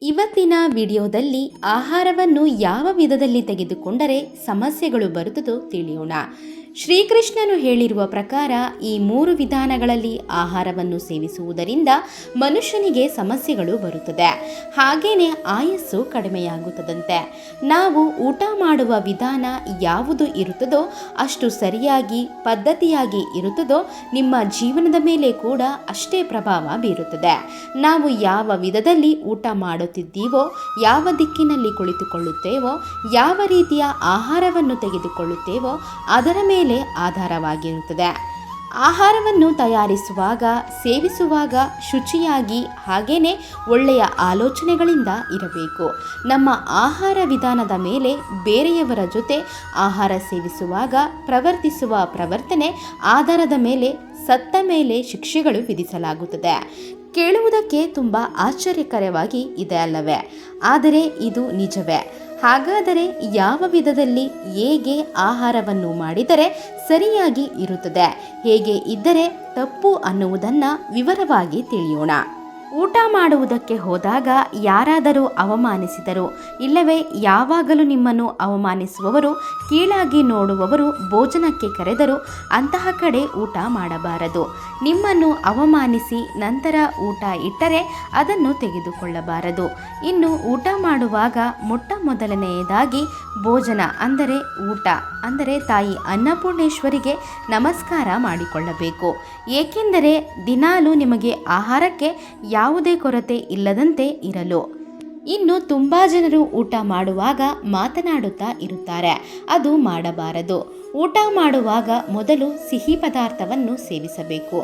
ಇವತ್ತಿನ ವಿಡಿಯೋದಲ್ಲಿ ಆಹಾರವನ್ನು ಯಾವ ವಿಧದಲ್ಲಿ ತೆಗೆದುಕೊಂಡರೆ ಸಮಸ್ಯೆಗಳು ಬರುತ್ತದೋ ತಿಳಿಯೋಣ. ಶ್ರೀಕೃಷ್ಣನು ಹೇಳಿರುವ ಪ್ರಕಾರ ಈ 3 ವಿಧಾನಗಳಲ್ಲಿ ಆಹಾರವನ್ನು ಸೇವಿಸುವುದರಿಂದ ಮನುಷ್ಯನಿಗೆ ಸಮಸ್ಯೆಗಳು ಬರುತ್ತದೆ. ಹಾಗೇನೆ ಆಯಸ್ಸು ಕಡಿಮೆಯಾಗುತ್ತದಂತೆ. ನಾವು ಊಟ ಮಾಡುವ ವಿಧಾನ ಯಾವುದು ಇರುತ್ತದೋ ಅಷ್ಟು ಸರಿಯಾಗಿ ಪದ್ಧತಿಯಾಗಿ ಇರುತ್ತದೋ ನಿಮ್ಮ ಜೀವನದ ಮೇಲೆ ಕೂಡ ಅಷ್ಟೇ ಪ್ರಭಾವ ಬೀರುತ್ತದೆ. ನಾವು ಯಾವ ವಿಧದಲ್ಲಿ ಊಟ ಮಾಡುತ್ತಿದ್ದೀವೋ, ಯಾವ ದಿಕ್ಕಿನಲ್ಲಿ ಕುಳಿತುಕೊಳ್ಳುತ್ತೇವೋ, ಯಾವ ರೀತಿಯ ಆಹಾರವನ್ನು ತೆಗೆದುಕೊಳ್ಳುತ್ತೇವೋ ಅದರ ಮೇಲೆ ಆಧಾರವಾಗಿರುತ್ತದೆ. ಆಹಾರವನ್ನು ತಯಾರಿಸುವಾಗ, ಸೇವಿಸುವಾಗ ಶುಚಿಯಾಗಿ ಹಾಗೇನೆ ಒಳ್ಳೆಯ ಆಲೋಚನೆಗಳಿಂದ ಇರಬೇಕು. ನಮ್ಮ ಆಹಾರ ವಿಧಾನದ ಮೇಲೆ ಬೇರೆಯವರ ಜೊತೆ ಆಹಾರ ಸೇವಿಸುವಾಗ ಪ್ರವರ್ತಿಸುವ ಪ್ರವರ್ತನೆ ಆಧಾರದ ಮೇಲೆ ಸತ್ತ ಮೇಲೆ ಶಿಕ್ಷೆಗಳು ವಿಧಿಸಲಾಗುತ್ತದೆ. ಕೇಳುವುದಕ್ಕೆ ತುಂಬ ಆಶ್ಚರ್ಯಕರವಾಗಿ ಇದೆ ಅಲ್ಲವೇ? ಆದರೆ ಇದು ನಿಜವೇ. ಹಾಗಾದರೆ ಯಾವ ವಿಧದಲ್ಲಿ ಹೇಗೆ ಆಹಾರವನ್ನು ಮಾಡಿದರೆ ಸರಿಯಾಗಿ ಇರುತ್ತದೆ, ಹೇಗೆ ಇದ್ದರೆ ತಪ್ಪು ಅನ್ನುವುದನ್ನು ವಿವರವಾಗಿ ತಿಳಿಯೋಣ. ಊಟ ಮಾಡುವುದಕ್ಕೆ ಹೋದಾಗ ಯಾರಾದರೂ ಅವಮಾನಿಸಿದರು, ಇಲ್ಲವೇ ಯಾವಾಗಲೂ ನಿಮ್ಮನ್ನು ಅವಮಾನಿಸುವವರು, ಕೀಳಾಗಿ ನೋಡುವವರು ಭೋಜನಕ್ಕೆ ಕರೆದರು ಅಂತಹ ಕಡೆ ಊಟ ಮಾಡಬಾರದು. ನಿಮ್ಮನ್ನು ಅವಮಾನಿಸಿ ನಂತರ ಊಟ ಇಟ್ಟರೆ ಅದನ್ನು ತೆಗೆದುಕೊಳ್ಳಬಾರದು. ಇನ್ನು ಊಟ ಮಾಡುವಾಗ ಮೊಟ್ಟ ಮೊದಲನೆಯದಾಗಿ ಭೋಜನ ಅಂದರೆ ಊಟ ಅಂದರೆ ತಾಯಿ ಅನ್ನಪೂರ್ಣೇಶ್ವರಿಗೆ ನಮಸ್ಕಾರ ಮಾಡಿಕೊಳ್ಳಬೇಕು. ಏಕೆಂದರೆ ದಿನಾಲೂ ನಿಮಗೆ ಆಹಾರಕ್ಕೆ ಯಾವುದೇ ಕೊರತೆ ಇಲ್ಲದಂತೆ ಇರಲು. ಇನ್ನು ತುಂಬ ಜನರು ಊಟ ಮಾಡುವಾಗ ಮಾತನಾಡುತ್ತಾ ಇರುತ್ತಾರೆ, ಅದು ಮಾಡಬಾರದು. ಊಟ ಮಾಡುವಾಗ ಮೊದಲು ಸಿಹಿ ಪದಾರ್ಥವನ್ನು ಸೇವಿಸಬೇಕು.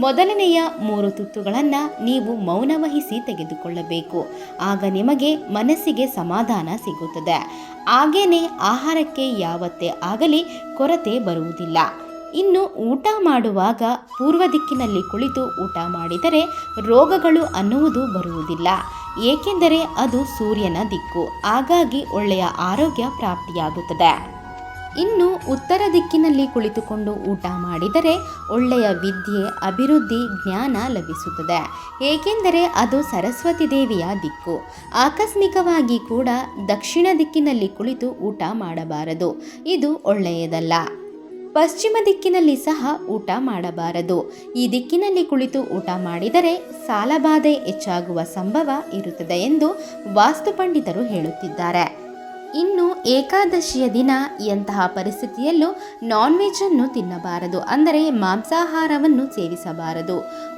ಮೊದಲನೆಯ 3 ತುತ್ತುಗಳನ್ನು ನೀವು ಮೌನವಹಿಸಿ ತೆಗೆದುಕೊಳ್ಳಬೇಕು. ಆಗ ನಿಮಗೆ ಮನಸ್ಸಿಗೆ ಸಮಾಧಾನ ಸಿಗುತ್ತದೆ. ಹಾಗೇನೆ ಆಹಾರಕ್ಕೆ ಯಾವತ್ತೇ ಆಗಲಿ ಕೊರತೆ ಬರುವುದಿಲ್ಲ. ಇನ್ನು ಊಟ ಮಾಡುವಾಗ ಪೂರ್ವ ದಿಕ್ಕಿನಲ್ಲಿ ಕುಳಿತು ಊಟ ಮಾಡಿದರೆ ರೋಗಗಳು ಅನ್ನುವುದು ಬರುವುದಿಲ್ಲ. ಏಕೆಂದರೆ ಅದು ಸೂರ್ಯನ ದಿಕ್ಕು. ಹಾಗಾಗಿ ಒಳ್ಳೆಯ ಆರೋಗ್ಯ ಪ್ರಾಪ್ತಿಯಾಗುತ್ತದೆ. ಇನ್ನು ಉತ್ತರ ದಿಕ್ಕಿನಲ್ಲಿ ಕುಳಿತುಕೊಂಡು ಊಟ ಮಾಡಿದರೆ ಒಳ್ಳೆಯ ವಿದ್ಯೆ, ಅಭಿವೃದ್ಧಿ, ಜ್ಞಾನ ಲಭಿಸುತ್ತದೆ. ಏಕೆಂದರೆ ಅದು ಸರಸ್ವತಿ ದೇವಿಯ ದಿಕ್ಕು. ಆಕಸ್ಮಿಕವಾಗಿ ಕೂಡ ದಕ್ಷಿಣ ದಿಕ್ಕಿನಲ್ಲಿ ಕುಳಿತು ಊಟ ಮಾಡಬಾರದು, ಇದು ಒಳ್ಳೆಯದಲ್ಲ. ಪಶ್ಚಿಮ ದಿಕ್ಕಿನಲ್ಲಿ ಸಹ ಊಟ ಮಾಡಬಾರದು. ಈ ದಿಕ್ಕಿನಲ್ಲಿ ಕುಳಿತು ಊಟ ಮಾಡಿದರೆ ಸಾಲಬಾಧೆ ಹೆಚ್ಚಾಗುವ ಸಂಭವ ಇರುತ್ತದೆ ಎಂದು ವಾಸ್ತು ಪಂಡಿತರು ಹೇಳುತ್ತಿದ್ದಾರೆ. ಇನ್ನು ಏಕಾದಶಿಯ ದಿನ ಎಂತಹ ಪರಿಸ್ಥಿತಿಯಲ್ಲೂ ನಾನ್ ವೆಜ್ ಅನ್ನು ತಿನ್ನಬಾರದು, ಅಂದರೆ ಮಾಂಸಾಹಾರವನ್ನು ಸೇವಿಸಬಾರದು.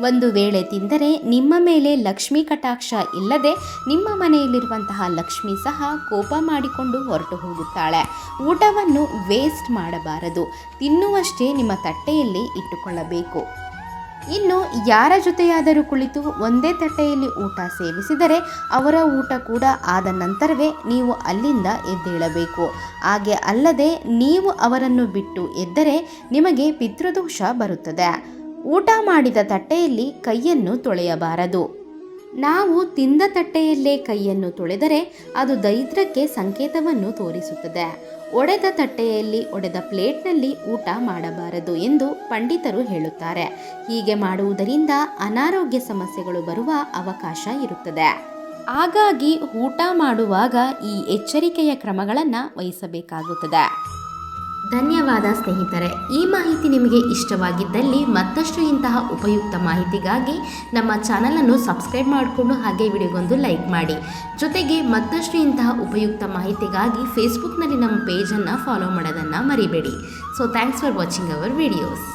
ಒಂದು ವೇಳೆ ತಿಂದರೆ ನಿಮ್ಮ ಮೇಲೆ ಲಕ್ಷ್ಮೀ ಕಟಾಕ್ಷ ಇಲ್ಲದೆ ನಿಮ್ಮ ಮನೆಯಲ್ಲಿರುವಂತಹ ಲಕ್ಷ್ಮಿ ಸಹ ಕೋಪ ಮಾಡಿಕೊಂಡು ಹೊರಟು ಹೋಗುತ್ತಾಳೆ. ಊಟವನ್ನು ವೇಸ್ಟ್ ಮಾಡಬಾರದು, ತಿನ್ನುವಷ್ಟೇ ನಿಮ್ಮ ತಟ್ಟೆಯಲ್ಲಿ ಇಟ್ಟುಕೊಳ್ಳಬೇಕು. ಇನ್ನು ಯಾರ ಜೊತೆಯಾದರೂ ಕುಳಿತು ಒಂದೇ ತಟ್ಟೆಯಲ್ಲಿ ಊಟ ಸೇವಿಸಿದರೆ ಅವರ ಊಟ ಕೂಡ ಆದ ನಂತರವೇ ನೀವು ಅಲ್ಲಿಂದ ಎದ್ದೇಳಬೇಕು. ಹಾಗೆ ಅಲ್ಲದೆ ನೀವು ಅವರನ್ನು ಬಿಟ್ಟು ಎದ್ದರೆ ನಿಮಗೆ ಪಿತೃದೋಷ ಬರುತ್ತದೆ. ಊಟ ಮಾಡಿದ ತಟ್ಟೆಯಲ್ಲಿ ಕೈಯನ್ನು ತೊಳೆಯಬಾರದು. ನಾವು ತಿಂದ ತಟ್ಟೆಯಲ್ಲೇ ಕೈಯನ್ನು ತೊಳೆದರೆ ಅದು ದರಿದ್ರಕ್ಕೆ ಸಂಕೇತವನ್ನು ತೋರಿಸುತ್ತದೆ. ಒಡೆದ ತಟ್ಟೆಯಲ್ಲಿ, ಒಡೆದ ಪ್ಲೇಟ್ನಲ್ಲಿ ಊಟ ಮಾಡಬಾರದು ಎಂದು ಪಂಡಿತರು ಹೇಳುತ್ತಾರೆ. ಹೀಗೆ ಮಾಡುವುದರಿಂದ ಅನಾರೋಗ್ಯ ಸಮಸ್ಯೆಗಳು ಬರುವ ಅವಕಾಶ ಇರುತ್ತದೆ. ಹಾಗಾಗಿ ಊಟ ಮಾಡುವಾಗ ಈ ಎಚ್ಚರಿಕೆಯ ಕ್ರಮಗಳನ್ನು ವಹಿಸಬೇಕಾಗುತ್ತದೆ. ಧನ್ಯವಾದ ಸ್ನೇಹಿತರೆ. ಈ ಮಾಹಿತಿ ನಿಮಗೆ ಇಷ್ಟವಾಗಿದ್ದಲ್ಲಿ ಮತ್ತಷ್ಟು ಇಂತಹ ಉಪಯುಕ್ತ ಮಾಹಿತಿಗಾಗಿ ನಮ್ಮ ಚಾನಲನ್ನು ಸಬ್ಸ್ಕ್ರೈಬ್ ಮಾಡಿಕೊಂಡು ಹಾಗೆ ವಿಡಿಯೋಗೊಂದು ಲೈಕ್ ಮಾಡಿ. ಜೊತೆಗೆ ಮತ್ತಷ್ಟು ಇಂತಹ ಉಪಯುಕ್ತ ಮಾಹಿತಿಗಾಗಿ ಫೇಸ್ಬುಕ್ನಲ್ಲಿ ನಮ್ಮ ಪೇಜನ್ನು ಫಾಲೋ ಮಾಡೋದನ್ನು ಮರಿಬೇಡಿ. So thanks for watching our videos.